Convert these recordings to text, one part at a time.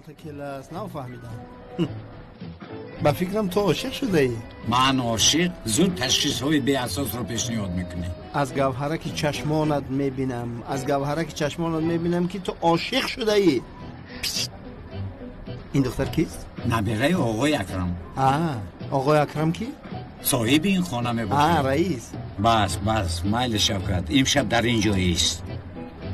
کالت کلاس نفهمیدم. با فکرم تو عاشق شده ای. من عاشق زود تشخیص های بی اساس رو پیشنهاد میکنی. از گوهرک چشمانت میبینم که تو عاشق شده ای. این دختر کیست؟ نبیره آقای اکرم. آقای اکرم کی؟ صاحب این خانه میباشه. رئیس. بس مایل شوکت امشب در اینجا است.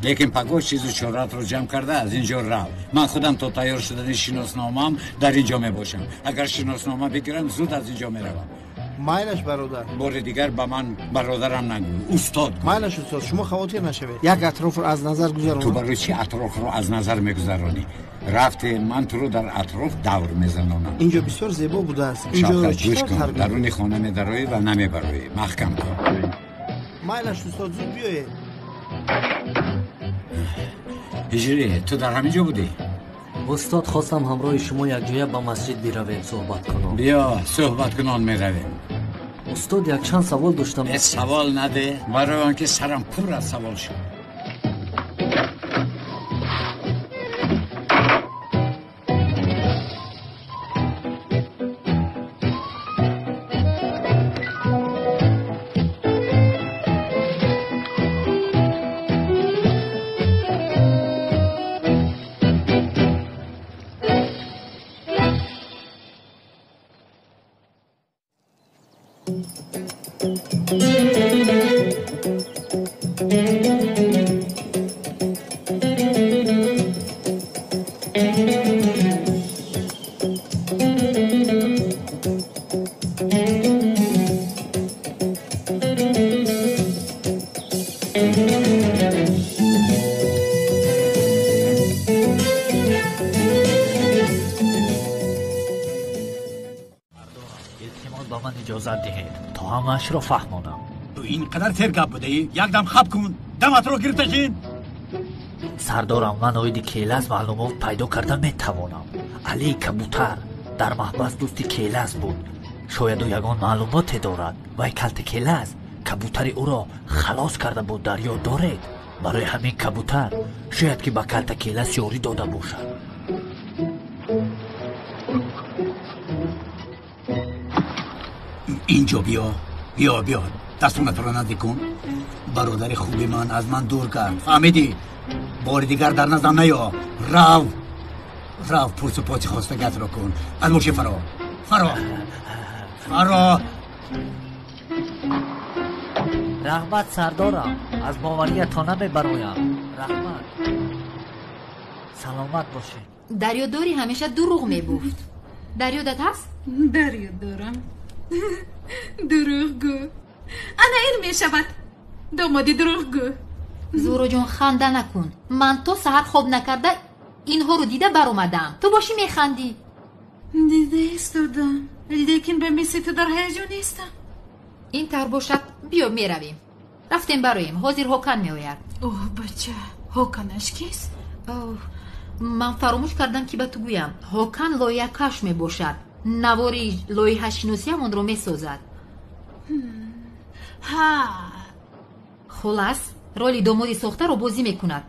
لیکن پگاه چیز و چهارت رو جمع کرده از اینجا رفت. من خودم تا تیار شدن شناسنامه‌ام در اینجا میباشم. اگر شناسنامه بگیرم زود از اینجا میروم. مایلش برادر. بار دیگر به من برادرم نگو. استاد. مایلش استاد، شما خواطر نشوید. یک اطراف رو از نظر گذران. تو برای چی اطراف رو از نظر میگذرانی؟ رفته من تو رو در اطراف دور میزنونم. اینجا بسیار زیبا بوده است. اینجا رو چطور درون خانه میدروی و نمیبروی. محکم کن. مایلش استاد زود بیایید. هجری تو در همینجا بودی؟ استاد خواستم همراه شما یک جایه با مسجد بیرویم صحبت کنم. بیا صحبت کنان میرویم. استاد یک چند سوال داشتم. سوال نده برای آنکه سرم پر از سوال شد. همش رو فهمونم. تو اینقدر ترگب بوده ای؟ یک دم خب کن. دمت رو گرفته شین. سردارم من اویدی کیلاس معلومات پیدا کرده میتوانم. علی کبوتر در محبس دوستی کیلاس بود. شاید او یگان معلومات دارد. وای کلت کیلاس کبوتری او را خلاص کرده بود دریا دارید. برای همین کبوتر شاید که با کلت کیلاس یاری داده باشد. اینجا بیا دستونت رو نزدیک کن. برادر خوبی من از من دور کرد. فهمیدی؟ بار دیگر در نزدم نیا. رف پرس و پاچی خواستگت رو کن. از موشه فرا رحمت سردارم از باوریت تا نمیبرایم. رحمت سلامت باشی. دریا داری همیشه دروغ میگفت. دریادت هست؟ دریا دارم. دروغ گو. انا این میشود دامادی دروغ گو. زورو جون خنده نکن. من تو سحر خواب نکرده اینها رو دیده بر اومدم. تو باشی میخندی. دیده استادم لیکن به میسی تو در هیجان نیستم. این تر باشد بیا میرویم. رفتیم برایم حاضر هوکن میآید. اوه بچه هوکنش کیست؟ من فراموش کردم که به تو گویم. هوکن لایکش میباشد. نواری لایحه شناسی همون رو میسازد. خلاص رولی دامادی ساخته رو بازی میکند.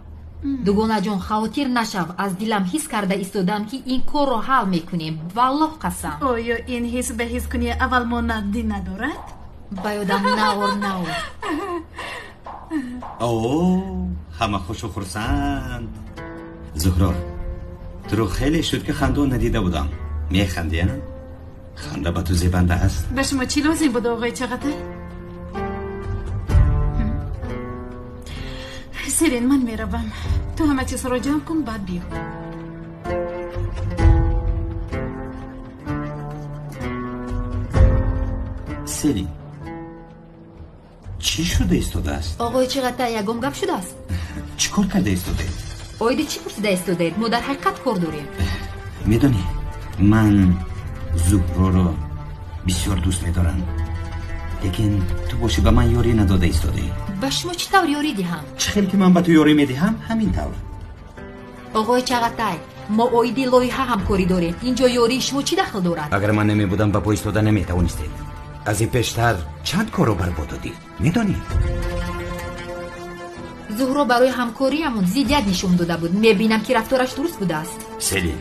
دوگانه جان خاطر نشو. از دلم حس کرده ایستادم که این کار رو حل میکنیم. والله قسم. آیا این حس به حس کنی اول ما ندی ندارد؟ بایدم نور همه خوش و خرسند. زهرا تو رو خیلی شد که خندون ندیده بودم. میخندی ها؟ خنده با تو زیبنده است. به شما چی لازم بود آقای چقدر؟ سیرین من میروم. تو همه چیز رو جمع کن بعد بیا. سیرین چی شده ایستاده است؟ آقای چقدر یکم گپ شده است. چی کار کرده ایستاده؟ آیده چی پرسیده ایستاده؟ ما در حقیقت کار داریم. میدونی من زهرا رو بسیار دوست میدارم. لیکن تو باشی به من یاری نداده ایستاده. به شما چی طور یاری دهم؟ چه خیلی که من به تو یاری میدهم همین طور. آقای چغتای ما آیدی لایحه همکاری داریم. اینجا یاری شما چی دخل دارد؟ اگر من نمی بودم به پا ایستاده نمیتوانستید. از این پیشتر چند کارو برباد دادی. میدونی زهرا برای همکاری همون زیدیت نشون داده بود. میبینم که رفتارش درست بوده است. سلیم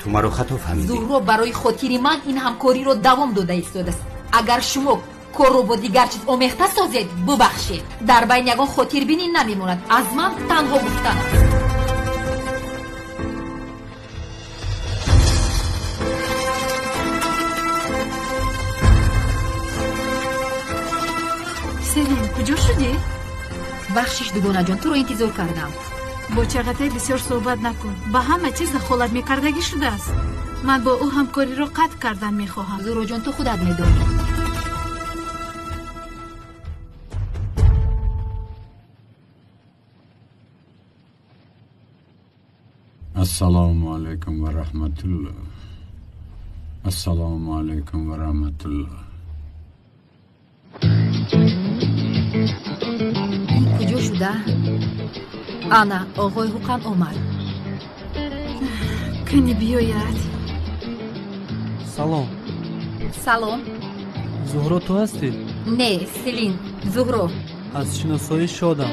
تو مرا خطا فهمیدی. زهرا برای خاطر من این همکاری رو دوام داده ایستاده است. اگر شما کار رو با دیگر چیز آمیخته سازید ببخشید، در بین یگان خاطر بینی نمیموند. از من تنها گفتن است. سلیم کجا شدی؟ بخشش دوگانه جان، تو رو انتظار کردم. با چغتای بسیار صحبت نکن. با همه چیز دخالت میکردگی شده است. من با او همکاری رو قطع کردن میخواهم. زهرا جان تو خودت میدونی. السلام علیکم و رحمت الله. السلام علیکم و رحمت الله. این کجا شده؟ آنا آقای حقم آمد. کنی بیاید. سلام. سلام. زهرا تو هستی؟ نه سلین. زهرا. از شناسایی شدم.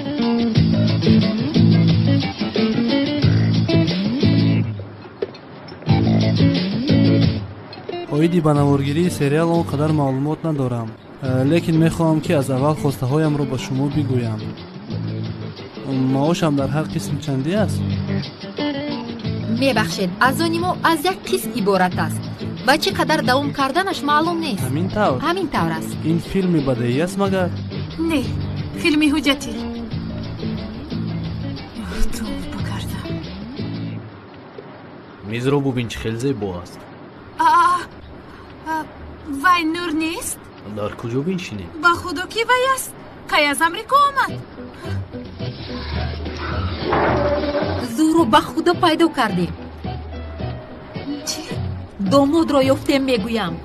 اویدی با نوارگیری سریال اونقدر معلومات ندارم، لیکن میخواهم که از اول خواسته هایم رو با شما بگویم. معاشم در هر قسم چندی است؟ میبخشید از آنیمو از یک قسم عبارت است و چقدر دوام کردنش معلوم نیست. همین طور؟ همین طور است. این فیلمی بدهی است مگر؟ نه فیلمی حجتی. تو بکردم. میز رو ببین چه خیلی زیبا است. وای نور نیست؟ در کجا بنشینی؟ با خدا کی وای است؟ کی از امریکا آمد؟ زهرا به خدا پیدا کردیم. چی؟ داماد را یافتیم میگویم.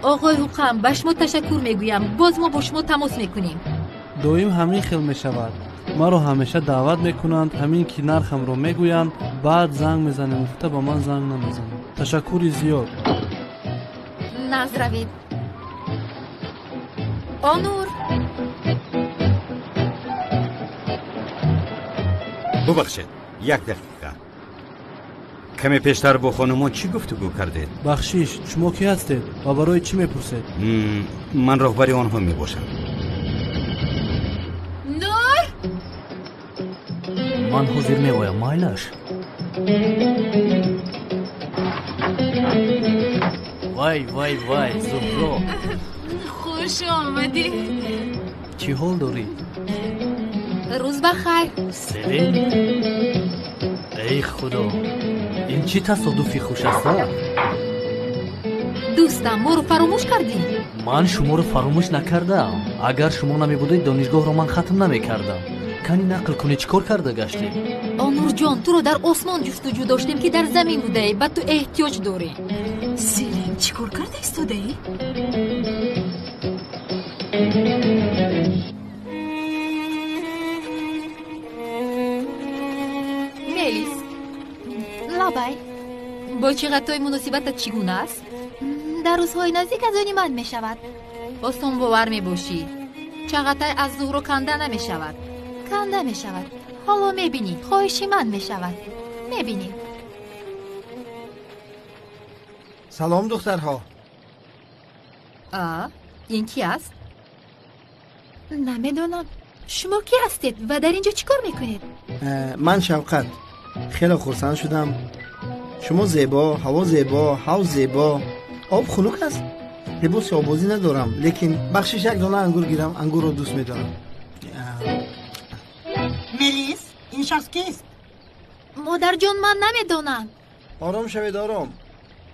آقای حقم به شما تشکر میگویم. باز ما با شما تماس میکنیم. دویم همین خیل میشود. ما رو همیشه دعوت میکنند، همین که نرخم رو میگویند، بعد زنگ میزنیم. گفته با من زنگ نمیزنم. تشکری زیاد. نزروید. آنور. ببخشید یک دقیقه. کمی پیشتر با خانمان چی گفتگو کردید؟ بخشیش شما کی هستید و برای چی میپرسید؟ من راهبر آنها میباشم. نور؟ من حضور میگویم مایلش. وای وای وای زهرا، خوش آمدی. چی حال داری؟ روز بخیر. سلیم. ای خدا، این چی تصادفی خوش است؟ دوستم ما رو فراموش کردیم. من شما رو فراموش نکردم. اگر شما نمی بودید دانشگاه رو من ختم نمی کردم. کنی نقل کنی چیکار کرده گشتی؟ آنور جان تو رو در آسمان جستجو داشتیم که در زمین بوده. بعد تو احتیاج داری. سلیم چی کار کرده ایستاده ای؟ میلیس لابای با چقدر مناسبتت چگونه است؟ در روزهای نزدیک از آنی من می شود. باستون باور می باشی چقدر از زهرا کنده نمی شود. کنده می شود. حالا می بینی خواهشی من می شود. می بینی. سلام دخترها. این کی است؟ نمیدونم. شما کی هستید و در اینجا چیکار میکنید؟ من شوقت. خیلی خرسند شدم. شما زیبا، هوا زیبا، حوض زیبا، آب خنک است. لباس آبازی ندارم، لیکن بخشش یک دانه انگور گیرم. انگور رو دوست میدارم. ملیس این شخص کیست؟ مادر جان من نمیدونم. آرام شوید آرام.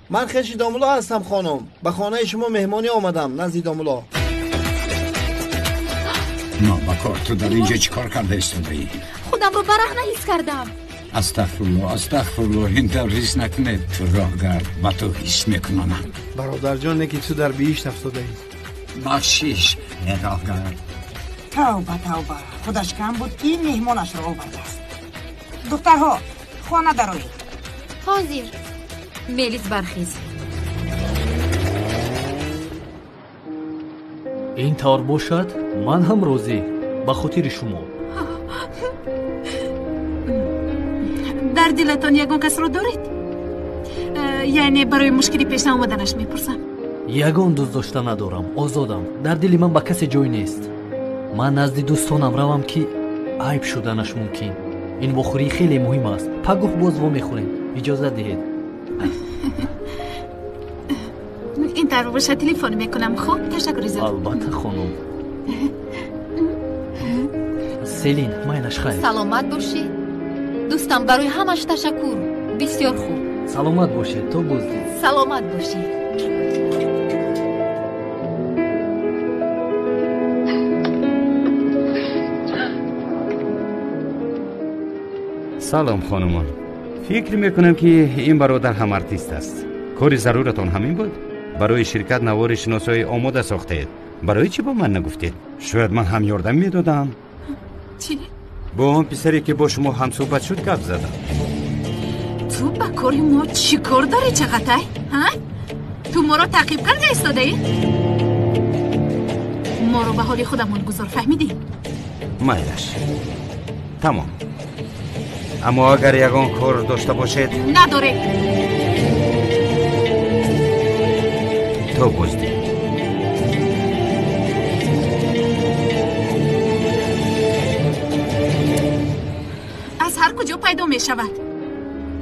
من خیلی دامولا هستم خانم. به خانه شما مهمانی آمدم نزد دامولا. نابکار تو در اینجا چی کار کرده ایستاده ای؟ خودم رو برهنه حس کردم. استغفرالله استغفرالله. این طور حس نکنه. تو راهگرد با تو حس میکنم. برادر جان نکی تو در بیشت افتاده ای. بخشیش راهگرد. توبه توبه خودش کم بود که مهمانش را آورده است. دخترها خانه درآیید. حاضر. میلیس برخیز. این طور باشد من هم راضی. به خاطر شما. در دلتان یگان کس را دارید؟ یعنی برای مشکلی پیش نیامدنش میپرسم. ягон дӯст дошта надорам, озодам. дар дили ман ба касе ҷой нест. ман назди дӯстонам равам ки айб шуданаш мумкин. ин вохӯрӣ хеле муҳим аст. пагоҳ боз вомехӯрем. иҷозат диҳед. این طرف باشه تلفن میکنم. خوب تشکر عزیز. албатта хонум. селин майлаш хайр. саломат бошӣ. дӯстам барои ҳамаш ташаккур. бисёр хуб. саломат бошед. то бозди. саломат бошӣ. سلام خانمان. فکر میکنم که این برادر هم ارتیست است. کاری ضرورتان همین بود؟ برای شرکت نوار شناسایی آماده ساختید. برای چی با من نگفتید؟ شاید من هم یاردم میدادم. چی؟ با اون پسری که با شما هم صحبت شد گپ زدم. تو با کاری ما چی کار داری چقدر؟ ها؟ تو ما رو تعقیب کرده ایستاده ای؟ ما رو به حال خودمون گذار فهمیدی؟ مایلش. تمام. اما اگر یگان کار داشته باشید نداره. تو بزدی. از هر کجا پیدا می شود؟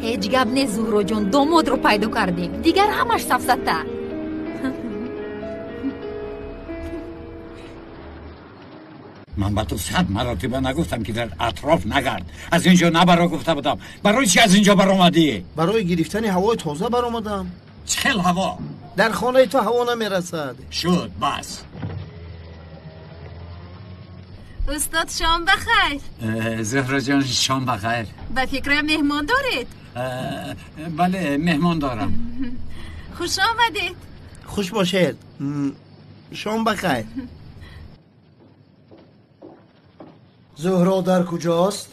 ҳеҷ гап не зуҳро ҷон, домодро пайдо кардем. дигар ҳамаш сафсата. من با تو 100 مرتبه نگفتم که در اطراف نگرد. از اینجا نبرا گفته بودم. برای چی از اینجا برآمدی؟ برای گرفتن هوای تازه برآمدم. چل هوا؟ در خانه تو هوا نمیرسد. شد بس. استاد شام بخیر. زهرا جان شام بخیر. به فکر مهمان دارید؟ بله مهمان دارم. خوش آمدید. خوش باشید. شام بخیر. زهرا در کجاست؟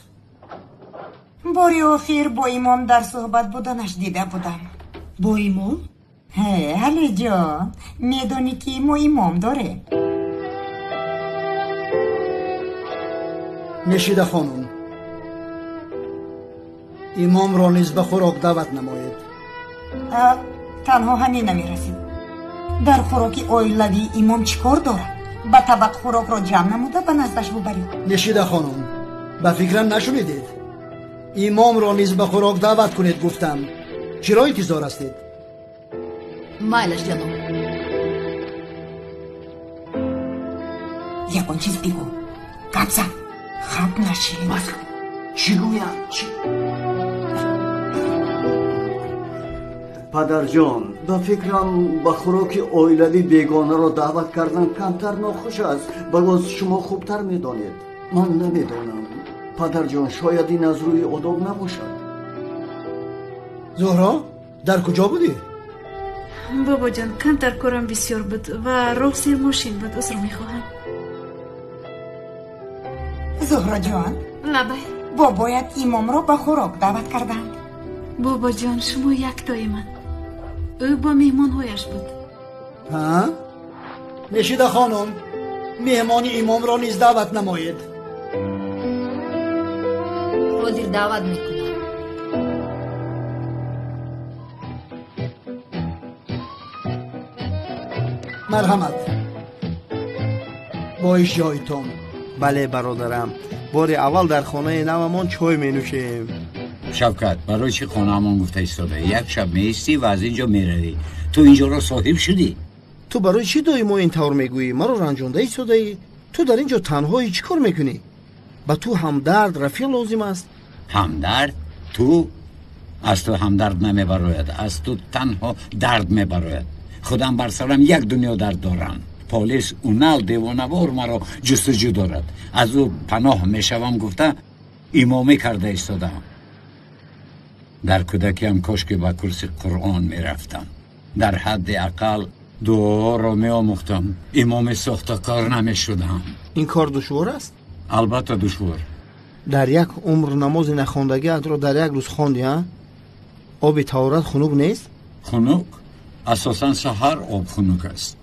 باری آخر با امام در صحبت بودنش دیده بودم. با امام؟ علی جان میدونی که ما امام داره. نشیده خانم، امام را نیز به خوراک دعوت نمایید. تنها همین نمیرسید. در خوراکی اویلوی امام چیکار داره؟ با طبق خوراک را جمع نموده به نزدش ببرید. نشیده خانم، به فکرم نشونیدید؟ امام را نیز به خوراک دعوت کنید گفتم. چرا انتظار هستید؟ مایلش جانم. یکون چیز بگو. گپ خب نشید. چی گویم؟ پدر جان، به فکرم به خوراک اویلوی بیگانه را دعوت کردن کمتر ناخوش است. باز شما خوبتر میدانید. من نمیدانم. پدر جان شاید این از روی آداب نباشد. زهرا در کجا بودی؟ بابا جان کمتر کارم بسیار بود و راه سیر ماشین بود. عذر میخواهم. زهرا جان لبه بابایت امام را به خوراک دعوت کردن. بابا جان شما یک تای من. او با مهمان هایش بود. ها؟ نشیده خانم، مهمان امام را نیز دعوت نمایید. حاضر دعوت میکنم. مرحمت. باش جایتون. بله برادرم، بار اول در خانه نومان چای می نوشیم. شوکت برای چی خانه همون گفته ایستاده؟ یک شب میستی و از اینجا میروی. تو اینجا را صاحب شدی؟ تو برای چی دایی ما این طور میگویی؟ ما رو رنجانده ایستاده ای؟ تو در اینجا تنهایی چی کار میکنی؟ با تو همدرد رفیق لازم است. همدرد؟ تو؟ از تو همدرد نمیبراید. از تو تنها درد میبراید. خودم بر سرم یک دنیا درد دارم. پلیس اونال دیوانوار مرا جستجو دارد. از او پناه میشوم گفته امامی کرده ایستادم. در کودکیم کاش که با کرسی قرآن میرفتم. در حد اقل دعا را میآموختم. امام ساختکار نمیشدم. این کار دشوار است؟ البته دشوار. در یک عمر نماز نخواندگی را در یک روز خواندی ها؟ آب طهارت خنک نیست؟ خنک؟ اساساً سحر آب خنک است.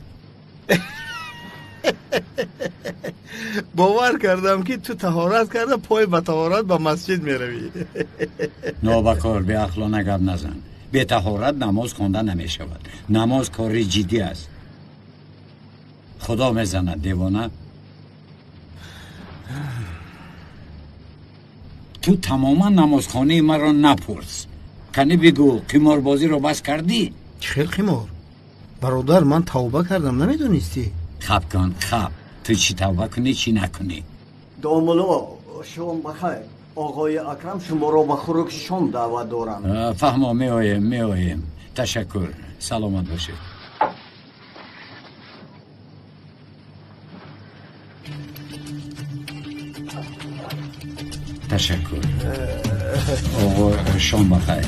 باور کردم که تو طهارت کرده پای به طهارت به مسجد می روی. نابکار به اخلاق نگب نزن. به طهارت نماز خوانده نمی شود. نماز کاری جدی است. خدا میزند دیوانه. تو تماما نمازخانه مرا نپرس. کنی بگو قماربازی رو بس کردی؟ چه قمار؟ برادر من توبه کردم نمیدونستی؟ خب کن خب. تو چی توبه کنی چی نکنی؟ داملو شما بخیر. آقای اکرم شما را به خوراک شام دعوت دارم. فهمو می آیم. تشکر. سلامت باشید. تشکر. آقا شام بخیر.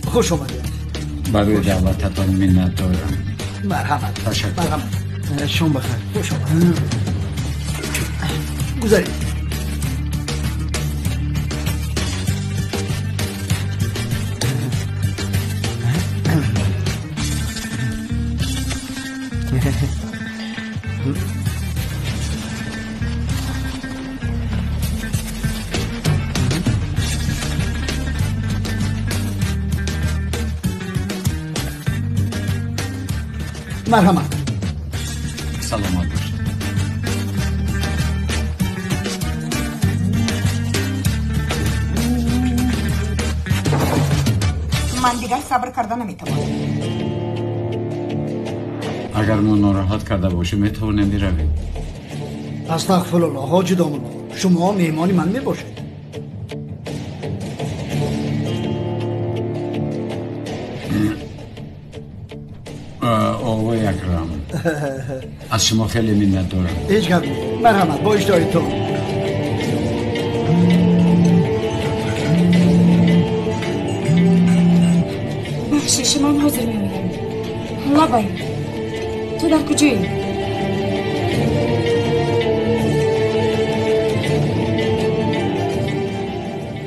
خوش آمدید. برای دعوتتان منت دارم. مرحمت. تشکر. مرحمت. شام بخیر. خوش آمدید. گذارید. مرحمت. سلامت باشید. من دیگر صبر کردن نمیتونم. اگر ما ناراحت کرده باشه میتونیم برویم. استغفرالله حاج داملو، شما میهمان من میباشید. آقای اکرم از شما خیلی منت دارم. هیچ گپ نیست. مرحمت. با اشتهایتون. بخشش من حاضر میمونم. لابای تو در کجایی؟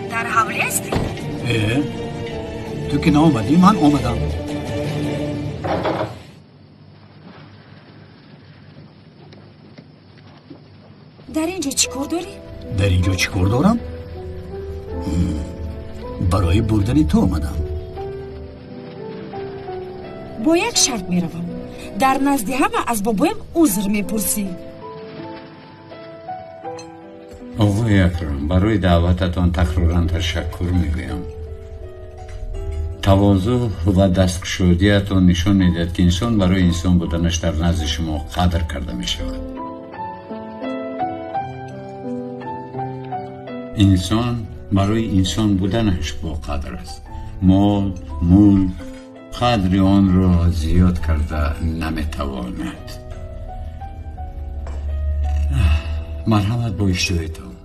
در حوالی هستی؟ تو که نامدی من آمدم. در اینجا چی کار داری؟ در اینجا چی کار دارم؟ برای بردن تو آمدم. با یک شرط میروم. در نزد همه از بابایم عذر میپرسی. آقای اکرم برای دعوتتان تکرارا تشکر میگویم. تواضع و دستگشودیتان نشان میدهد که انسان برای انسان بودنش در نزد شما قدر کرده میشود. انسان برای انسان بودنش با قدر است. مال، مول قدر آن را زیاد کرده نمیتواند. مرحمت با اشتهایتان.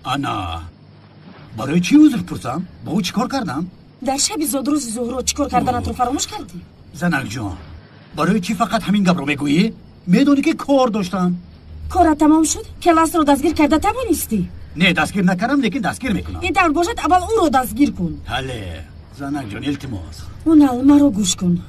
انا برای چی عذر پرسم؟ با او چیکار کردم؟ در شب زادروز زهرا چیکار کردنت رو فراموش کردی؟ زنک جان برای چی فقط همین گپ رو میگویی؟ میدونی که کار داشتم. کارت تمام شد؟ کلاس رو دستگیر کرده توانستی؟ نه دستگیر نکردم لیکن دستگیر میکنم. این طور باشد اول او رو دستگیر کن. حله زنک جان التماس. اونال مرا گوش کن.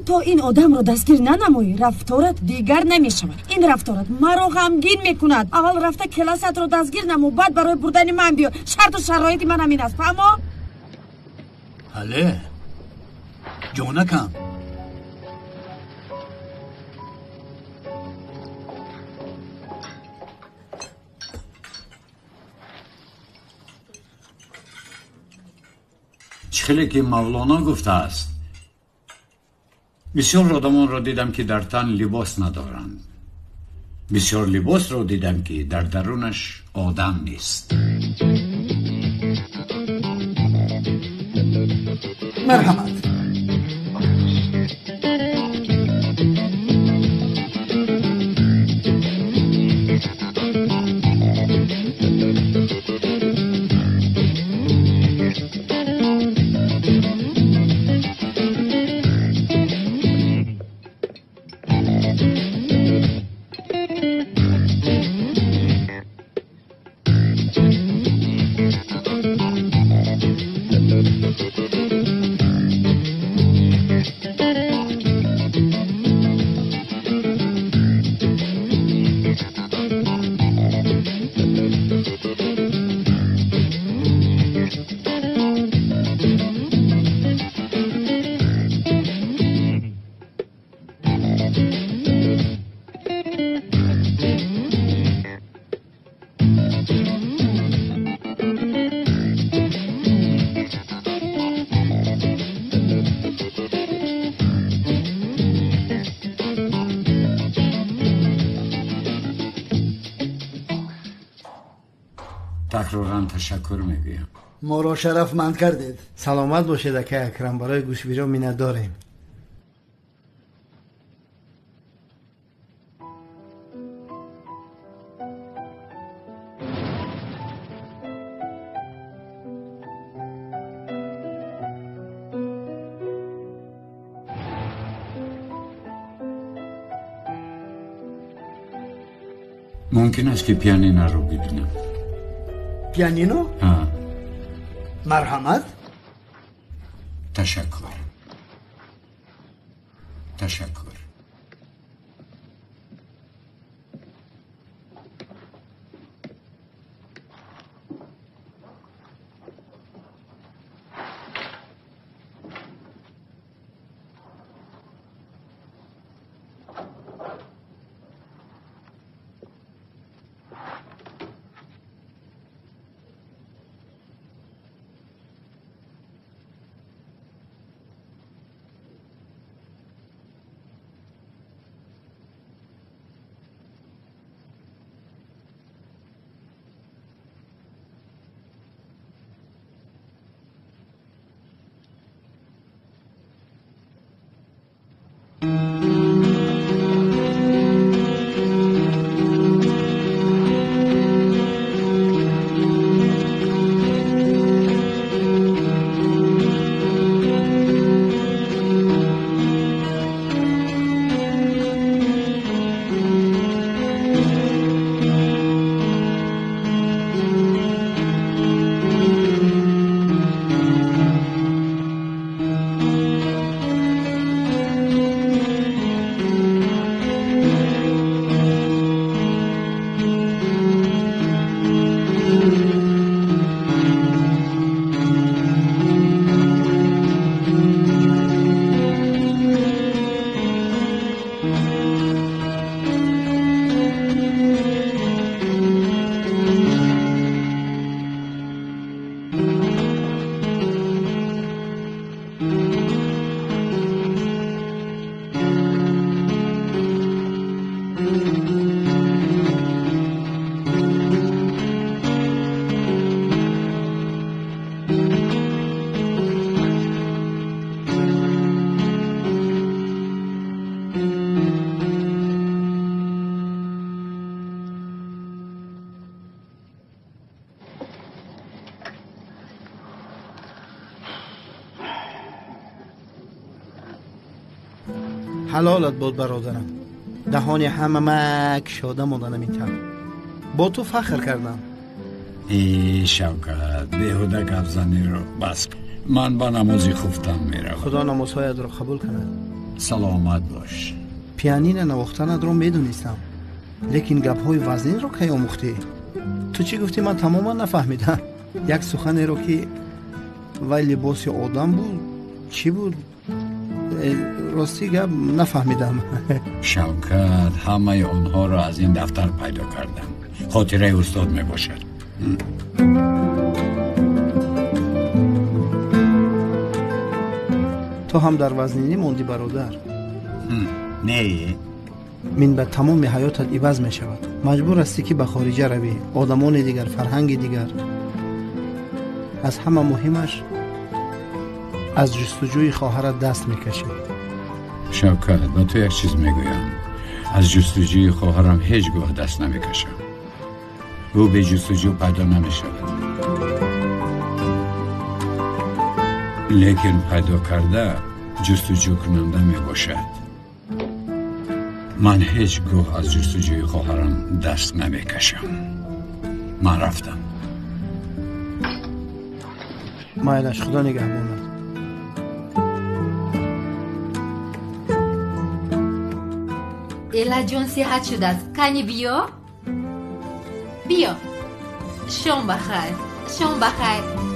تو این آدم رو دستگیر ننمایی. رفتارت دیگر نمیشود. این رفتارت مرا غمگین میکند. اول رفته کلاست رو دستگیر نمو، بعد برای بردن من بیا. شرط و شرایط من همین است. فهمو؟ حله جانکم. چخیلی که مولانا گفته است بسیار آدمان را دیدم که در تن لباس ندارند، بسیار لباس را دیدم که در درونش آدم نیست. مرحمت. تکرارا تشکر میگویم. ما را شرفمند کردید. سلامت باشید اکای اکرم. برای گوشبیرا منت داریم. ممکن است که پیانینا رو ببینم. پیانینو؟ ها. مرحمت. تشکر. حلالت بود برادرم. دهان همه مک شاده ماندن میتم. با تو فخر کردم. ای شوکت بیهوده گپ زنی رو بس. من با نمازی خفتم میرم. خدا نمازهایت رو قبول کند. سلامت باش. پیانین نواختنت رو میدونستم، لیکن گپ های وزنین رو کی آموختی؟ تو چی گفتی من تماما نفهمیدم. یک سخنی رو که وای لباس آدم بود چی بود؟ راستی گپ نفهمیدم. شوکت همه اونها رو از این دفتر پیدا کردم. خاطره استاد می باشد. تو هم در وزنینی موندی برادر؟ نه. من به تمام حیاتت عوض می شود. مجبور هستی که به خارجه روی. آدمان دیگر، فرهنگ دیگر. از همه مهمش از جستجوی خواهرت دست میکشی. شوکت با تو یک چیز میگویم. از جستجوی خواهرم هیچگاه دست نمیکشم. او به جستجو پیدا نمیشود، لیکن پیدا کرده جستجو کننده میباشد. من هیچگاه از جستجوی خواهرم دست نمیکشم. من رفتم. مایلش خدا نگهبانت. الا جان صحت شده است. کنی بیا بیا. شام بخیر. شام بخیر.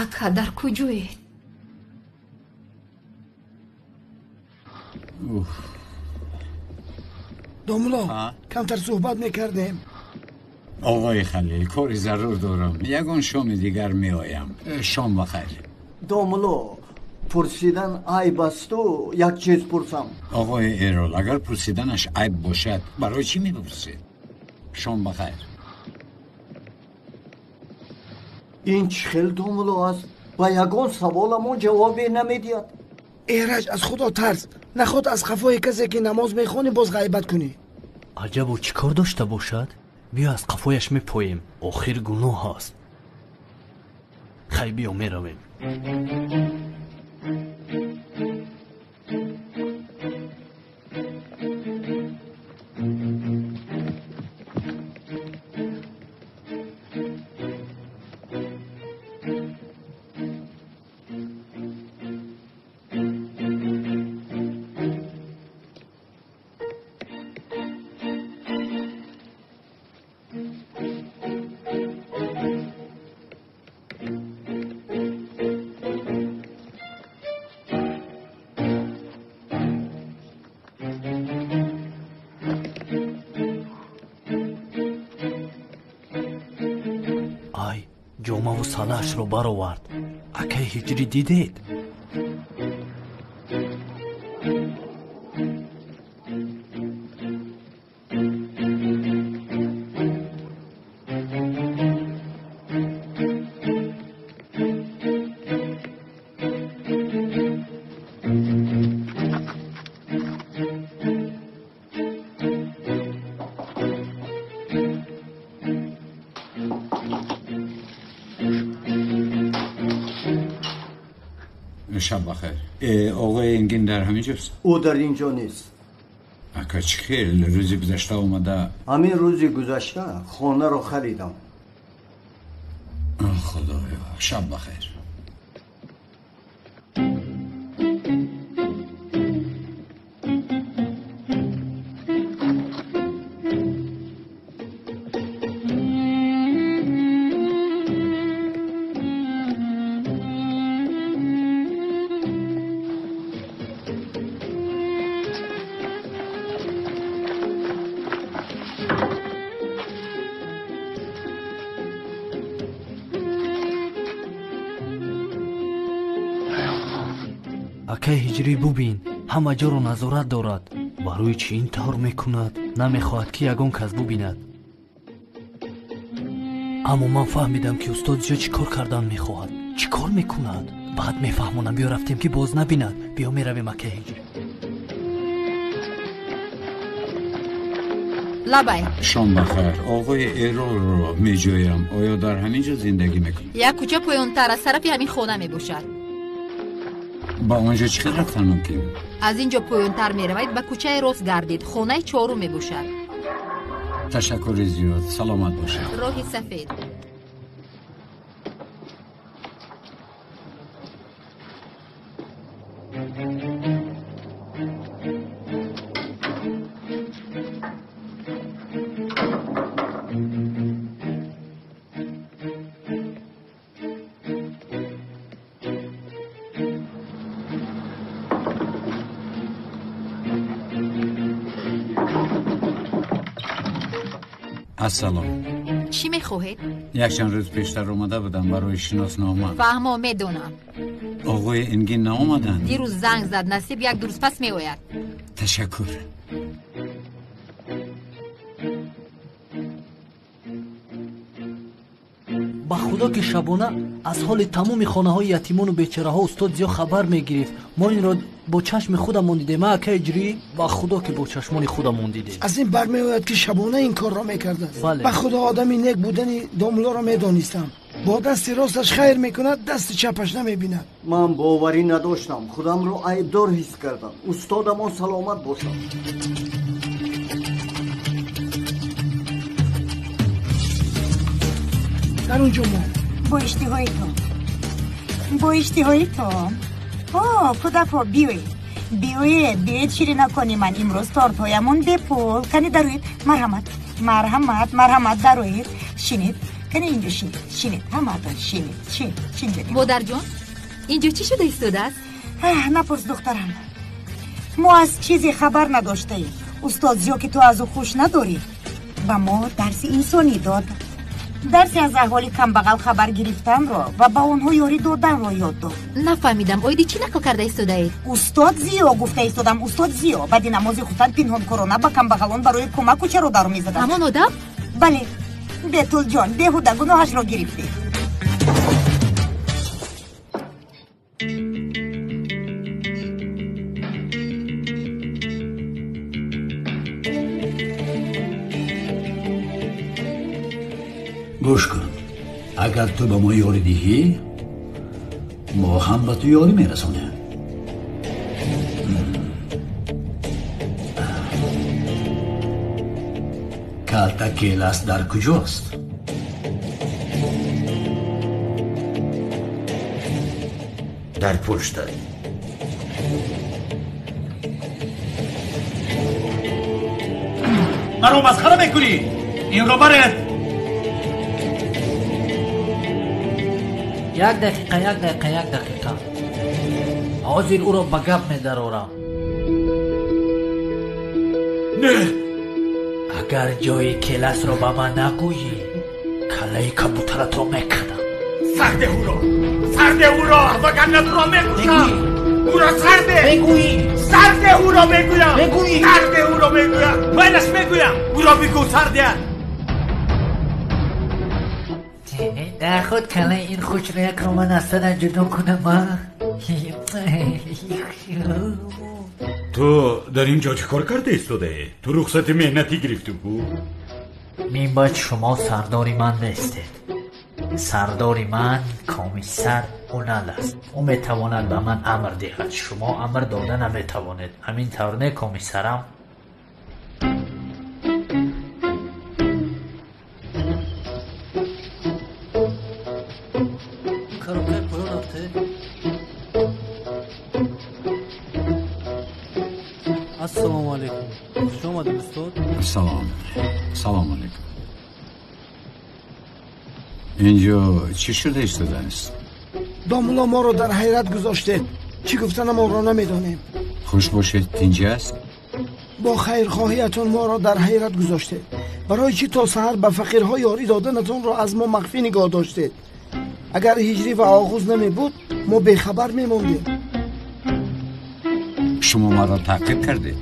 ака дар куҷоед? домуло камтар суҳбат мекардем. آقای خلیل کاری ضرور دارم. یگان شام دیگر می آیم. شام بخیر. دوملو پرسیدن عیب است و یک چیز پرسم. آقای ایرول اگر پرسیدنش عیب باشد برای چی می بپرسید؟ شام بخیر. این چه خیلی دوملو است؟ با یگان سوالمون جوابی نمیدید. ایرج از خدا ترس. نخواد از خفای کسی که نماز میخونی باز غیبت کنی. عجب چی کار داشته باشد؟ بیا از قفایش میپوییم. آخر گناه هست. خیلی بیا میرویم. ҷомаву салаашро баровард. акаи ҳиҷрӣ дидед? شب بخیر. آقای انگین در همینجاست؟ او در اینجا نیست. اکا چی خیل؟ روزی گذشته اومده؟ همین روزی گذشته خانه رو خریدم. خدایا شب بخیر. акаи ҳиҷрӣ бубин, ҳама ҷоро назорат дорад. барои чӣ ин тавр мекунад? Намехоҳад ки ягон кас бубинад. аммо ман фаҳмидам ки устод ҷо чӣ кор кардан мехоҳад. чӣ кор мекунад? баъд мефаҳмонам. биё рафтем ки боз набинад. биё меравем акаи ҳиҷрӣ. лабай шом бахайр. оғои эролро меҷӯям. оё дар ҳамин ҷо зиндагӣ мекунад? як кӯча поёнтар аз тарафи ҳамин хона мебошад. ба онҷо чӣ хел рафтан мумкин? аз ин ҷо поёнтар меравед, ба кӯчаи рост гардид. хонаи чорум мебошад. ташаккури зиёд. саломат бошед. роҳи сафед. ассалом. чӣ мехоҳед? якчанд рӯз пештар омада будам барои шиноснома. фаҳмо медонам. оғои ингин наомаданд? дирӯз занг зад. насиб як ду рӯз пас меояд. ташаккур. ба худо ки шабона аз ҳоли тамоми хонаҳои ятимону бечораҳо устод зиё хабар мегирифт. мо инро бо чашми худамон дидем. акаи ҳиҷрӣ, ба худо ки бо чашмони худамон дидем. аз ин бармеояд ки шабона ин корро мекардад. бале. ба худо одами нек будани домулоро медонистам. бо дасти росташ хайр мекунад, дасти чапаш намебинад. ман боварӣ надоштам. худамро айбдор ҳис кардам. устодамон саломат бошад. дар он ҷо мо бо иштиҳои то кӯдако биёед. биёед ширинакони ман. имрӯз тортҳоямон бепул. кани дароед. марҳамат дароед. шинед? کنه اینجا شینید همه شینید مادر جان اینجا چی شده ایستاده است؟ نپرس دخترم، ما از چیزی خبر نداشته ایم. استاد زیو که تو از او خوش نداری و ما درس انسانی داد، درسی از احوال کم بغل خبر گرفتن رو و با اونها یاری دادن رو یاد داد. نفهمیدم اویدی چی نکل کرده ایستاده اید؟ استاد زیو گفته ایستادم. استاد زیو بعد نمازی خودن پنهان کرونا با کم بغلان برای کمک و چرا دارو میزدن. همان آدم؟ بله بیتول جان بیهوده گناهش رو گرفته. گوش کن، اگر تو به ما یاری دیگی ما هم به تو یاری میرسونه. کالتا کیلاس در کجاست؟ در پشت داری. مرا مسخره میکنی؟ این رو برد. یک دقیقه حاضر او را به گپ می‌دارم. نه، اگر جای کلاس را به من نگویی کله کبوترتو میکنم. سرده او را وگرنه تو را میکشم. او را سرده. سرده او را میگویم. منش میگویم او را بگو سرده. در خود کله این خوش را یک رو من از سر جدا کنم. تو در اینجا چه کار کرده ایستاده؟ تو رخصت مهنتی گرفته بود؟ میباید شما سرداری من نیستید. سرداری من کمیسر اونال است. او میتواند به من امر دهد، شما امر داده نمیتوانید. همین طور نه کمیسرم؟ السلام علیکم. خوش آمدید استاد. سلام علیکم. اینجا چی شده ایستاده است؟ دامولا ما رو در حیرت گذاشته. چی گفتن ما رو نمیدانیم. خوش باشید اینجا است. با خیرخواهیتون ما را در حیرت گذاشته. برای چی تا سحر به فقیرها یاری دادنتون را از ما مخفی نگاه داشته؟ اگر هجری و آغوز نمی بود ما بیخبر میموندیم. شما ما را تعقیب کردید.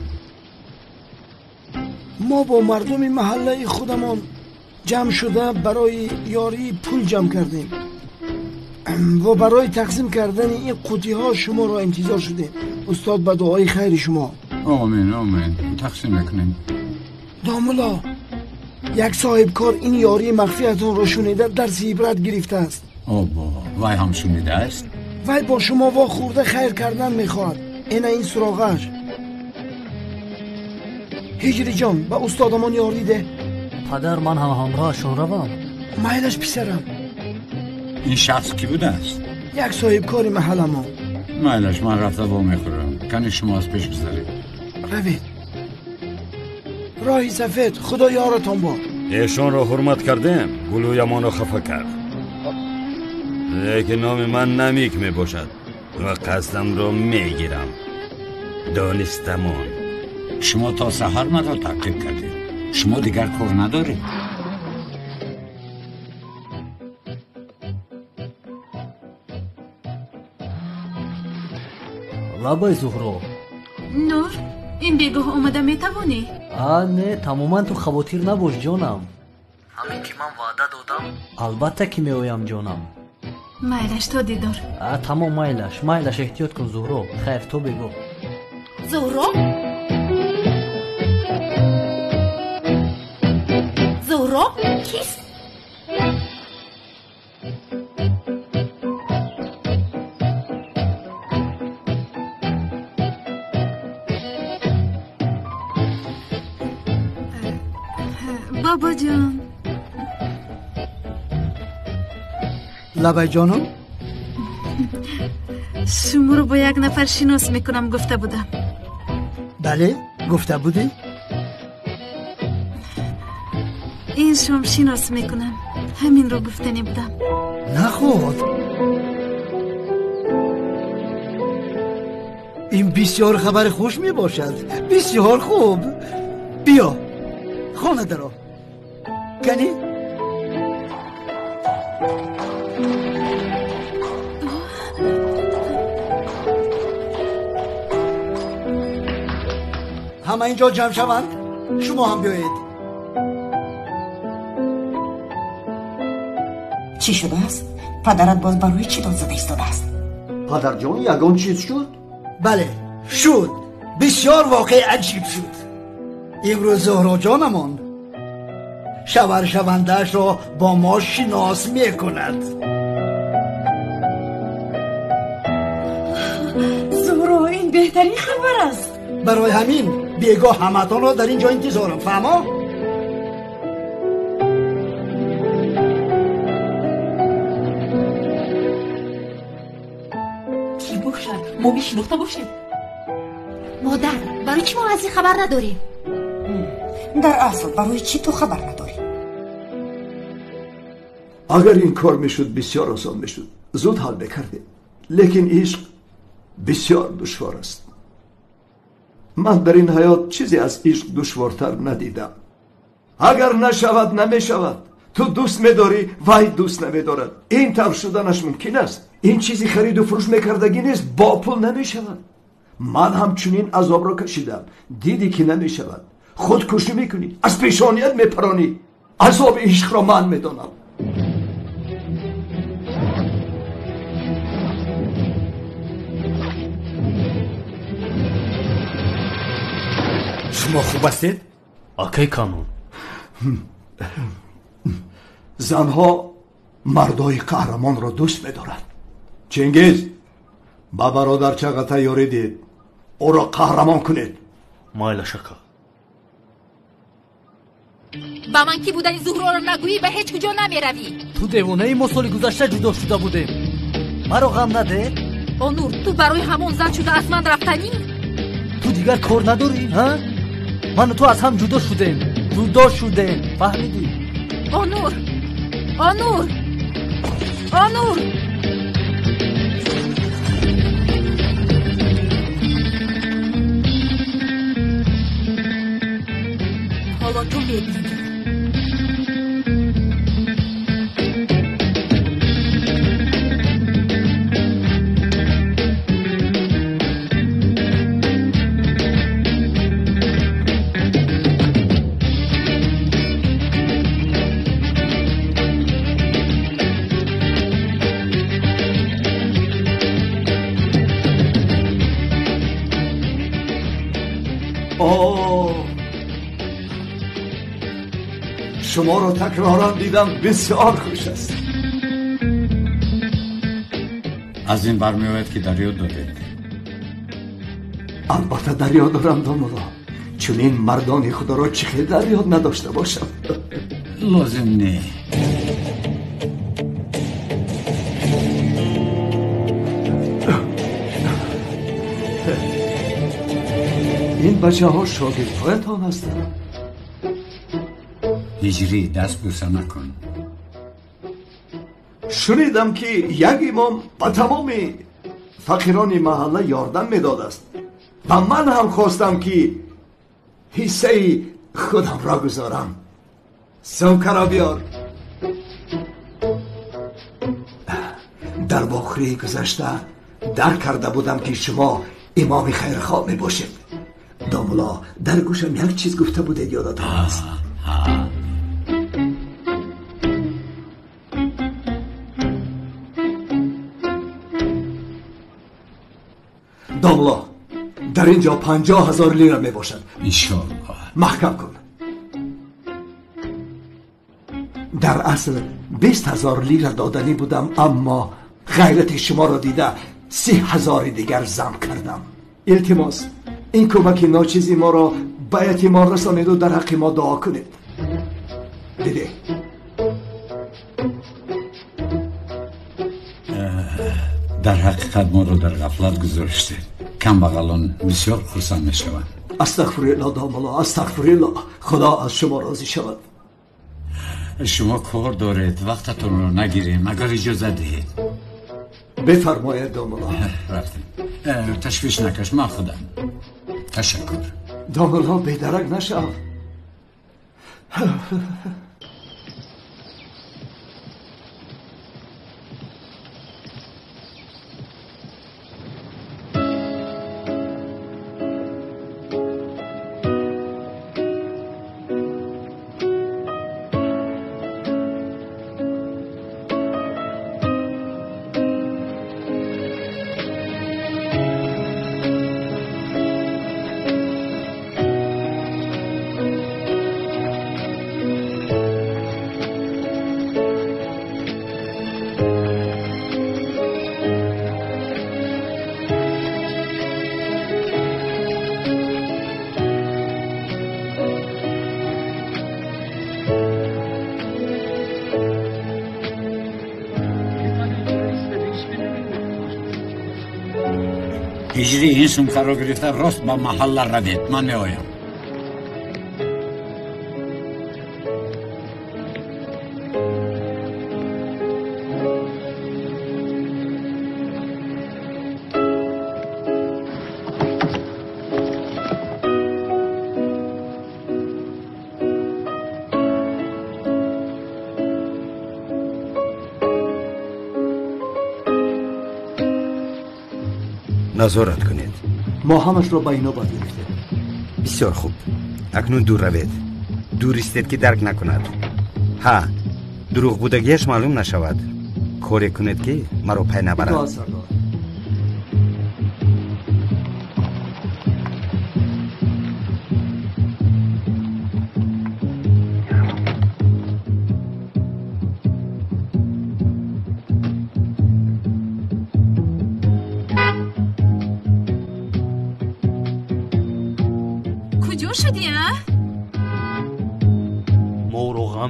ما با مردم محله خودمان جمع شده برای یاری پول جمع کردیم و برای تقسیم کردن این قوطی ها شما را انتظار شدیم. استاد به دعای خیر شما. آمین تقسیم میکنیم. دامولا یک صاحب کار این یاری مخفیتون را شنیده درس عبرت گرفته است. وای هم شنیده است. وای با شما وا خورده خیر کردن میخواد. این سراغش. هجری جان به استادمان یاری ده. پدر من هم همراهشون روم. مایلش پسرم. این شخص کی بوده است؟ یک صاحب کاری محل ما. مایلش من رفته با میخورم. کنی شما از پیش بذارید. روید. راهی سفید خدا یارتان با. ایشان را حرمت کردم. گلوی ما را خفه کرد. لیکن نام من نمیک می باشد و قصدم را میگیرم. دانستمان. شما تا سحر من را تعقیب کردید. شما دیگر کار ندارید. لابای زهرو. نور این بیگاه اومده میتوانی؟ نه تماما تو خواطر نباش جانم. همین که من وعده دادم البته که میایم جانم. مایلش تو دیدار. تمام مایلش احتیاط کن زهرو. خیر تو بگو. زهرو؟ زهرو؟ کیست؟ بابا جان. لبای جانم شما رو با یک نفر شناس میکنم گفته بودم. بله گفته بودی؟ این شما شناس میکنم. همین رو گفتنی بودم. نخود این بسیار خبر خوش می باشد. بسیار خوب. بیا خانه درو کنی؟ همه اینجا جمع شوند. شما هم بیایید. چی شده است؟ پدرت باز بروی چی داد زده ایستاده است؟ پدر جان یگان چیز شد؟ بله شد. بسیار واقع عجیب شد. امروز زهرا جانمان شوندهش را با ما شناس می کند. زهرا این بهترین خبر است. برای همین بیگاه همتان را در اینجا انتظارم. فهما؟ چی باشد؟ ما میشناخته باشیم. مادر برای چی ما از این خبر نداریم؟ در اصل برای چی تو خبر نداری؟ اگر این کار میشد بسیار آسان میشد. زود حل بکرده. لیکن عشق بسیار دشوار است. من در این حیات چیزی از عشق دشوارتر ندیدم. اگر نشود نمیشود. تو دوست میداری وای دوست نمیدارد. این طور شدنش ممکن است. این چیزی خرید و فروش میکردگی نیست. با پول نمیشود. من همچنین عذاب را کشیدم. دیدی که نمیشود. خودکشی میکنی. از پیشانیت میپرانی. عذاب عشق را من میدانم. شما خوب هستید؟ اوکی کامون. زنها مردای قهرمان را دوست می‌دارند. چنگیز با برادر چقدر یاری دید. او را قهرمان کنید. مایل شکا. با من کی بودن زهرا رو نگویی به هیچ کجا نمیروی. تو دیوانه ما سال گذشته جدا شده بودیم. مرا غم نده. آنور تو برای همون زن شده از من رفتنی؟ تو دیگر کار نداری ها؟ من و تو از هم جدا شدیم. فهمیدی؟ آنور حالا تو میبینی. شما را تکرارا دیدم بسیار خوش است. از این برمی‌آید که دریا دارید. البته دریا دارم دامولا. چون این مردان خدا را چه دریا نداشته باشم. لازم نه. این بچه ها شاگردهایتان هستند. هجری دست بوسه نکن. شنیدم که یک امام به تمام فقیران محله یاردن میداد است و من هم خواستم که حصه خودم را گذارم. سوکرا بیار. در باخری گذشته در کرده بودم که شما امام خیرخواه می باشید. دامولا در گوشم یک چیز گفته بودید یادتان است. داملا در اینجا 50,000 لیره می باشد. انشاءالله. محکم کن. در اصل 20,000 لیره دادنی بودم، اما غیرت شما را دیده 30,000 دیگر زم کردم. التماس این کمک ناچیزی ما را به اعتماد رسانید و در حق ما دعا کنید. دیده در حقیقت ما رو در غفلت گذاشته. کم بغلان بسیار خرسند می شوند. استغفرالله داملا، استغفرالله. خدا از شما راضی شود. شما کار دارید وقتتون رو نگیریم اگر اجازه دهید. بفرمایید داملا. رفتیم. تشویش نکش من خودم. تشکر. داملا بیدرک نشو. هجری این سمکه رو گرفته راست با محل ردید. من می آیم. نظارت کنید. ما همش را با اینا باید گرفتیم. بسیار خوب. اکنون دور روید. دور استید که درک نکند. ها دروغ بودگیش معلوم نشود. کاری کنید که مرا پی نبرد.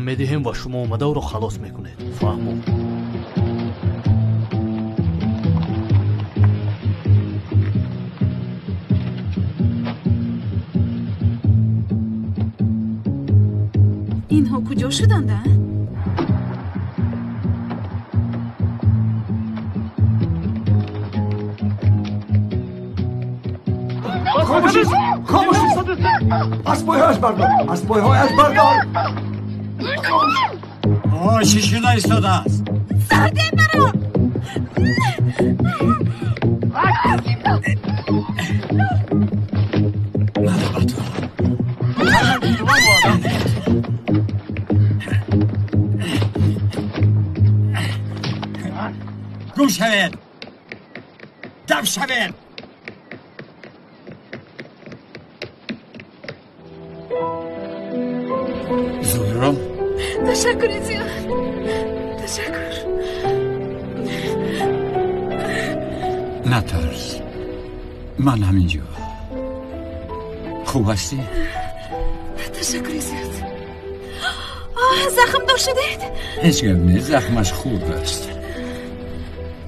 میدهیم و شما اومده او رو خلاص میکنید. فهمو؟ اینها کجا شدنده؟ خاموشی! خاموشی! اسبایهایش بردار! اسبایهایش بردار! چی شده ایستاده است؟ سرده مرا! گم شوید! دم شوید! زهرا تشکر زیاد. تشکر. نترس. من همینجا. خوب هستی؟ تشکر زیاد. زخم داشتید؟ هیچ گپ نیست. زخمش خوب است.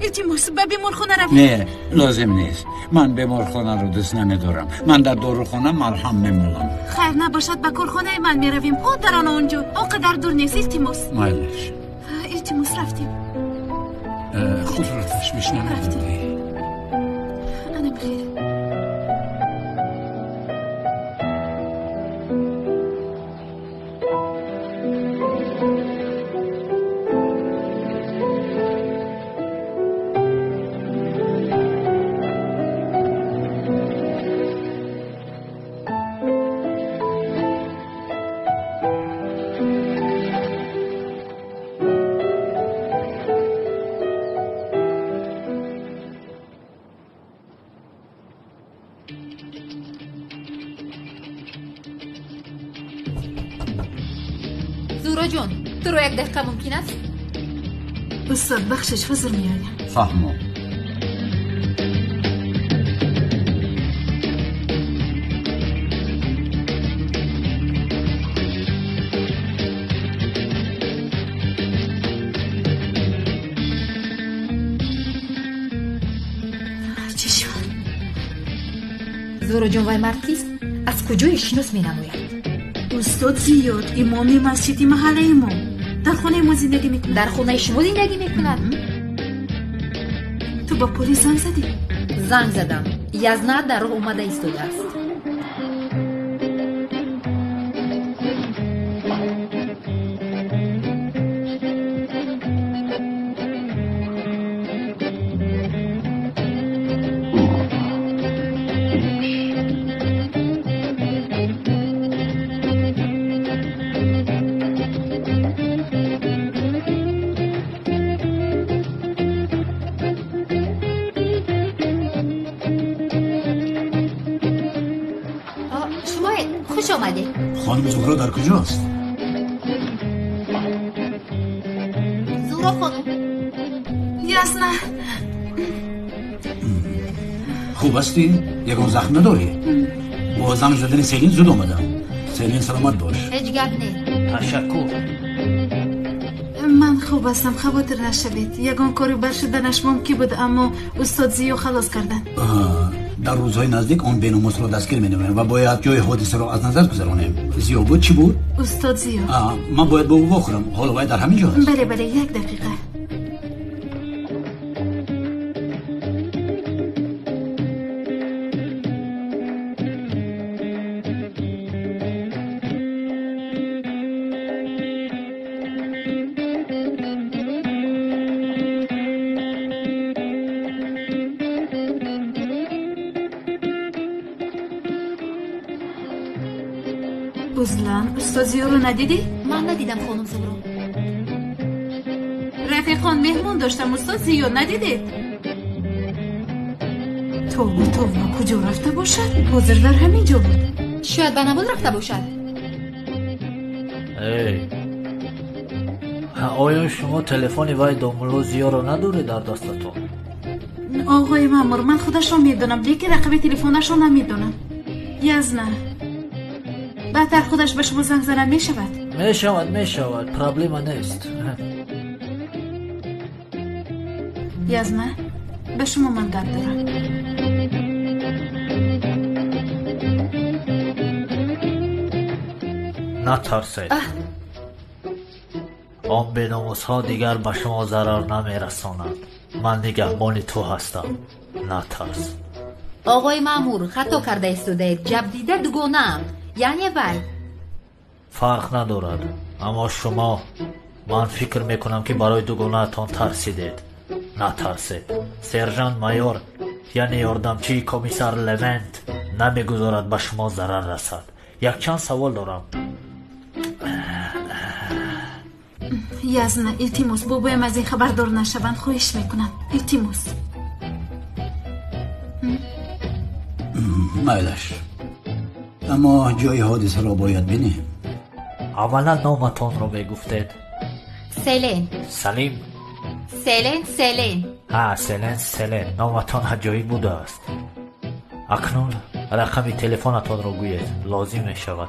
التماس به بیمارخانه روید. نه لازم نیست. من بیمارخانه رو دوست نمیدارم. من در داروخانه مرهم میمالم. خیر نباشد به کارخانه من میرویم. ها در آن اونجا. آنقدر دور نیست. التماس. مایلش. التماس رفتیم. خود را تشویش نمیدی. انا بخیر. زورا جون تو رو یک دقیقه ممکن است؟ استاد بخشش حضور میایم. فهمو. چی شد؟ زورا جون وای مرد کیست؟ از کجای شناس می نموید؟ استاد زیاد امام مسجد محله امام. در خونه ما زندگی میکنه؟ در خونه شما زندگی میکند. تو با پلیس زنگ زدی؟ زنگ زدم. یزنا در راه اومده ایستاده است. خانم زهرا در کجاست؟ زهرا خانم. یزنا خوب هستی؟ یکم زخم نداری؟ با زنگ زدن سیلین زود آمدم. سیلین سلامت باش. هیچ گپ نه. تشکر. من خوب هستم، خاطر نشوید. یگان کاری برشدنش ممکن بود اما استاد زیو خلاص کردن. در روزهای نزدیک آن بیناموس را دستگیر می‌نماییم و باید جای حادثه را از نظر گذرانیم. زیو بود چی بود؟ استاد زیو. من باید به او بخورم. حالا باید در همین جا هست. بله یک دقیقه. بزلان استاد زیو رو ندیدی؟ من ندیدم خانم زهرا. رفیقان مهمون داشتم استاد زیو ندیدید؟ تو کجا رفته باشد؟ حاضر در همین جا بود. شاید به نماز رفته باشد. آیا شما تلفن وای دوملو زیو رو نداره در دستتون؟ آقای مامور من خودش رو میدونم لیکن رقم تلفنش رو نمیدونم. یزنا بعدتر خودش به شما زنگ زنم میشود پرابلم نیست. یزنا به شما من گپ دارم. نترسید. آن بیناموس ها دیگر به شما ضرر نمیرسانند. من نگهبان تو هستم. نترس. آقای مامور خطا کرده ایستاده. جب دیده دوگانه یعنی وای فرق ندارد. اما شما من فکر میکنم که برای دوگانه تان ترسیدید. نترسید. سرژانت مایور یعنی یاردمچی کمیسر لونت نمیگذارد به شما ضرر رسد. یک چند سوال دارم. یزنا التماس بابایم از این خبردار نشوند خواهش میکنم. التماس. مایلش اما جای حادثه را باید بینیم. اولا نامتان رو بگفتید. سلین. سلیم. سلین. سلین نامتان جایی بوده است. اکنون رقم تلفنتان رو گویید. لازم می شود.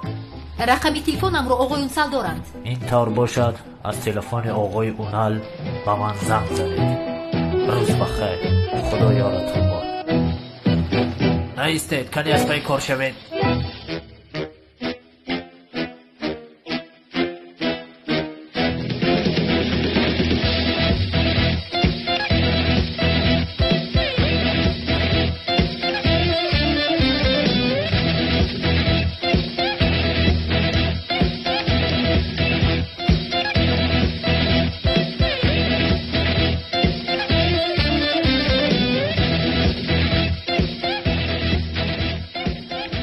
رقم تلفنم رو آقای اونسل دارند. این طور باشد از تلفن آقای اونال به من زنگ زنید. روز بخیر. خدا یارتون باد. نایستید کنی از پای کار شوید.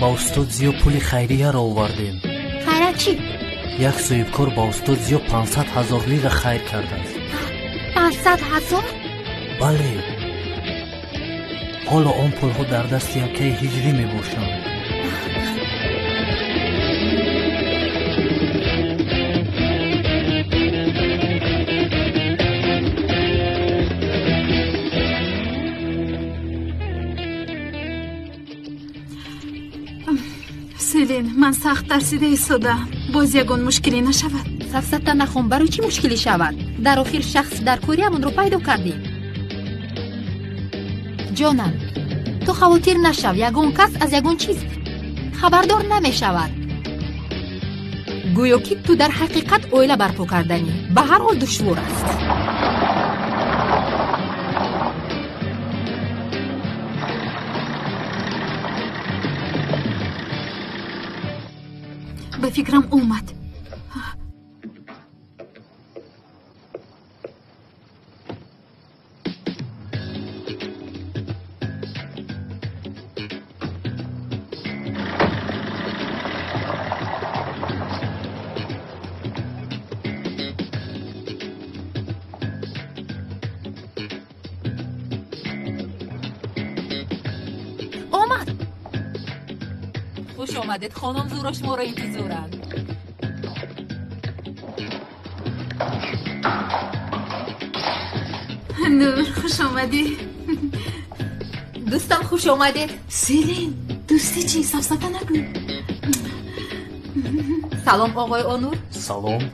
با استاد زیو پول خیریه را آوردیم. خیرت چی؟ یک صاحبکار با استاد زیو 500,000 لیره خیر کرده است. 500,000؟ بله. حالا آن پول ها در دست یکی هجری می باشند. سیلین من سخت ترسیده ایستادم. باز یگان مشکلی نشود. سفسطه نخون. برای چی مشکلی شود؟ در آخر شخص در کوری همون رو پیدا کردیم. جانم تو خواطر نشو. یگان کس از یگان چیز خبردار نمی شود. گویا که تو در حقیقت اویله برپا کردنی به هر حال دشوار است. به فکرم اومد. خوش آمدید خانم، زورا شما را انتظارم. نور خوش آمدی. دوستم خوش آمدید. سیرین دوستی چی؟ سفسفه نگو. سلام آقای آنور. سلام.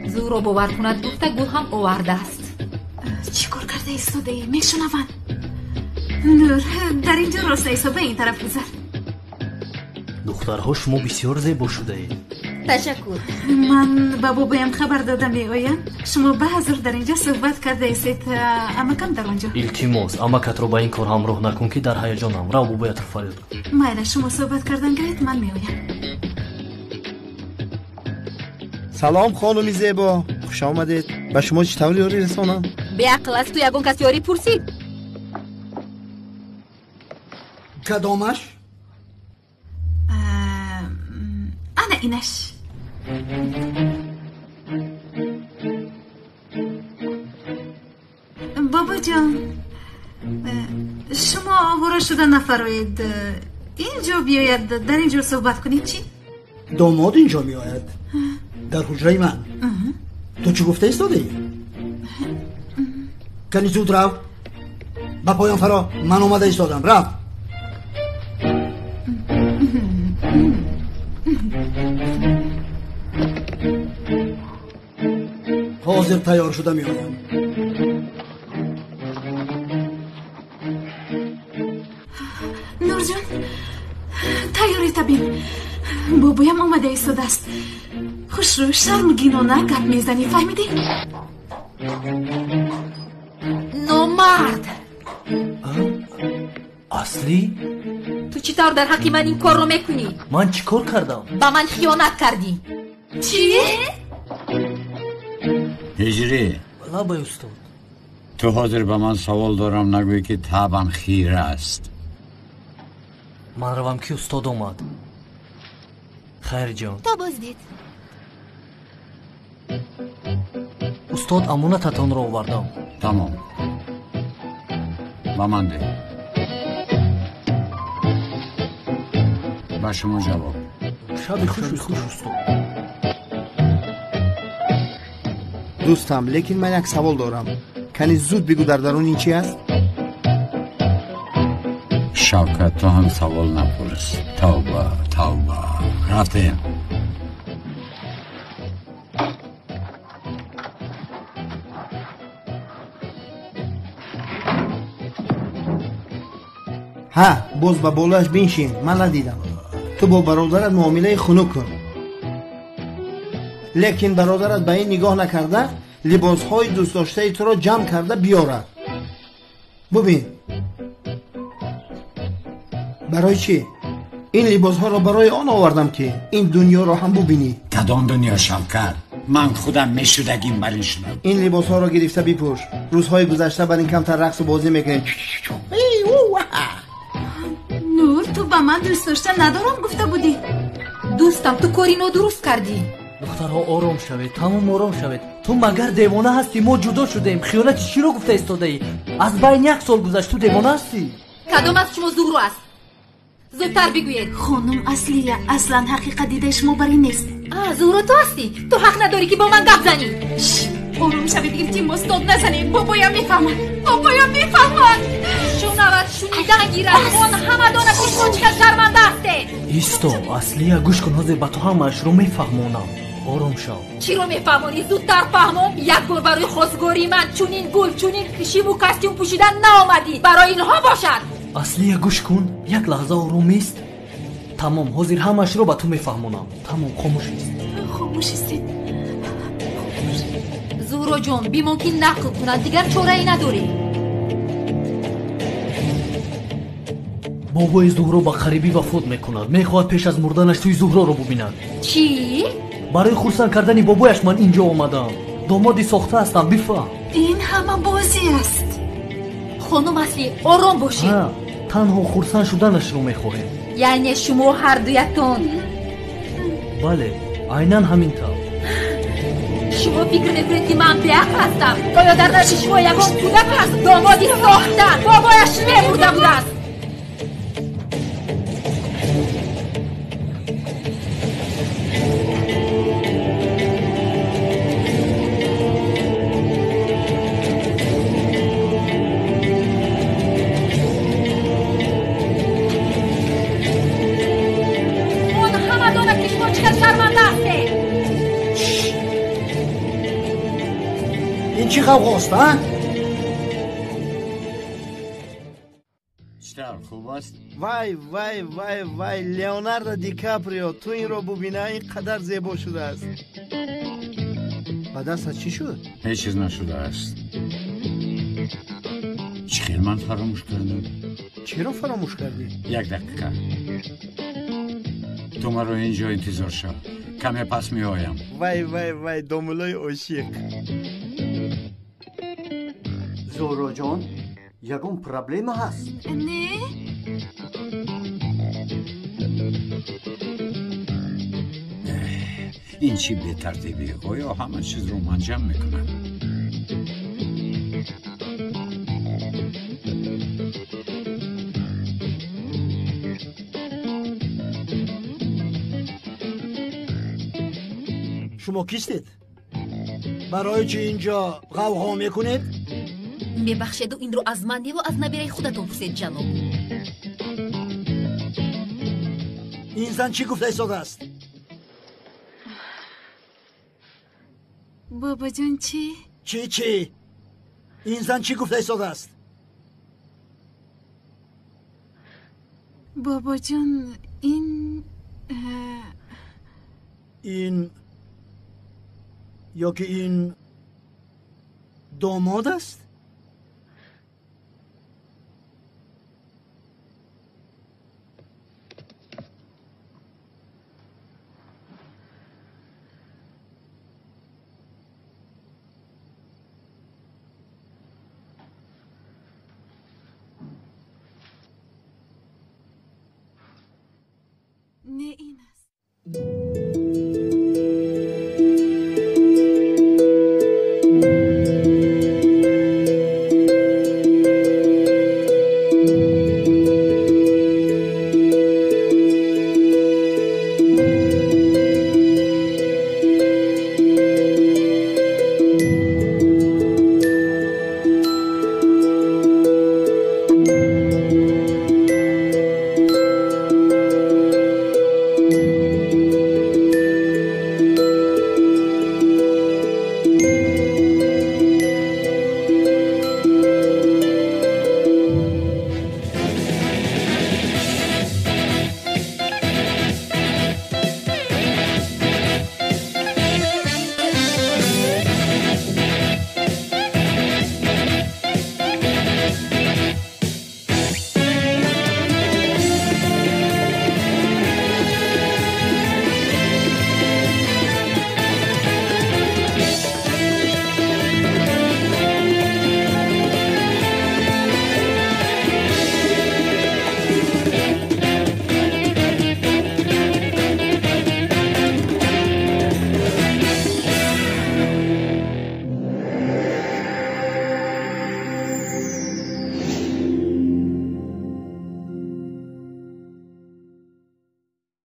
زورا باور کند گفته گل هم آورده است. چی کار کرده ایستاده ای؟ میشنون. نور در اینجا راست ایسا به این طرف گذر. دخترها شما بسیار زیبا شده اید. تشکر. من با بابایم خبر دادم میآیم شما به حضور در اینجا صحبت کرده ایستید. امکم در اونجا. التماس امکت رو با این کار همراه نکن که در هیجانم را بابایت رو فریاد کن. مایله شما صحبت کردن گرید من میآیم. سلام خانم زیبا، خوش آمدید. به شما چطور یاری رسانم؟ به عقل است تو یگون کس یاری پرسید. کدامش؟ انا اینش. بابا جان شما آوارا شده نفرمایید اینجا بیاید در اینجا صحبت کنید. چی؟ داماد اینجا می آید در حجره من. تو چی گفته ایستاده ای؟ کنی زود رو با پایان فرا من اومده ایستادم. رفت حاضر تیار شده می آیم. نور جان تیاری تبین بابایم آمده ایستاده است. خوش رو شرمگینانه گپ میزنی فهمیدی؟ نامرد اصلی؟ تو چطور در حق من این کار رو میکنی؟ من چی کار کردم؟ با من خیانت کردی. چی؟ هجری لابای استاد تو حاضر به من سوال دارم نگوی که طبعم خیره است. من روم که استاد اومد. خیر جان تا بازدید استاد امانتتان را آوردم. تمام با من ده. با شما جواب. شب خوش استاد. دوستم لیکن من یک سوال دارم. کنی زود بگو در درون این چی است؟ شوکت تو هم سوال نپرس. توبه توبه رفتیم. ها باز با بالاش بینشین. من ندیدم. تو با برادرت معامله خنک کن. لیکن برادرت به این نگاه نکرده لباس های دوست داشته تو را جمع کرده بیاره. ببین برای چی؟ این لباس ها را برای آن آوردم که این دنیا را هم ببینی. کدام دنیا شوکت؟ من خودم میشدگیم بر این شدم. این لباس ها را گرفته بپوش. روزهای گذشته بر این کمتر رقص و بازی میکنیم. نور تو با من دوست داشته ندارم گفته بودی. دوستم تو کاری درست کردی. دخترها آرام شوید. تمام آرام شوید. تو مگر دیوانه هستی؟ ما جدا شده ایم. خیانت چی رو گفته ایستاده ای؟ از بین یک سال گذشت. تو دیوانه هستی؟ کدام از شما زورو است؟ زودتر بگوید. خانم اصلیه اصلا حقیقت دیده شما برای نیست. زورو تو هستی. تو حق نداری که با من گپ زنی. آروم شوید این تیم استاد نزنید. بابایم میفهمد. بابایم میفهمد. شنود شنیدن گیرد. اون همه دانه کشمون چکت شرمنده هسته. ایستا اصلیه گوش کن. حاضر با تو همش رو میفهمونم. آرام شو. چی رو میفهمونی؟ زودتر فهمم. یک بار برای خواستگاری من چونین گل چونین کشیم و کاستیوم پوشیدن نآمدی. برای اینها باشد. اصلیه گوش کن. یک لحظه آروم ایست. тамом ҳозир ҳамаашро ба ту мефаҳмонам. Тамом, хомӯш ист. خاموش هستید. زهرا جان بیمان که نقل کنند دیگر چاره ای نداری. бобои зуҳро ба қарибӣ вафот мекунад. мехоҳад пеш аз мурданаш тӯи зуҳроро бубинад. چی؟ барои хурсанд кардани бобояш ман инҷо омадам. домоди сохта ҳастам, бифаҳм. این همه بازی است. خانم اصلی آرام باشید. танҳо хурсанд шуданашро мехоҳем. یعنی شما هر دویتون бале, айнан ҳамин тавр. شما فکر میکنید که من بیعقل هستم؟ آیا در نزد شما یگان کودک است؟ دامادی ساخته بابایش می‌مرده بوده است. اون همه داند که شما چقدر شرمنده هستید. این چی خواسته ها؟ چطور خوب است؟ وای وای وای وای لیوناردو دیکاپریو تو این رو ببینه اینقدر زیبا شده است. با دستت چی شد؟ هیچ چیز نشده است. چی من فراموش کردم؟ چرا فراموش کردی؟ یک دقیقه تو مرا اینجا انتظار شو. کمی پس می آیم. وای وای وای دوملای عاشق. زهرا جان یگون پرابلم هست. نه؟ این چی به ترتیبی؟ آیا همه چیز رو منجم میکنن؟ شما کیستید؟ برای چی اینجا غوغا میکنید؟ میبخشید و این رو از من و از نبیره خودتون پرسید جناب. این زن چی گفته ایستاده است؟ بابا جان چی؟ چی؟ این زن چی گفته ایستاده است؟ بابا جان این یا که این داماد است؟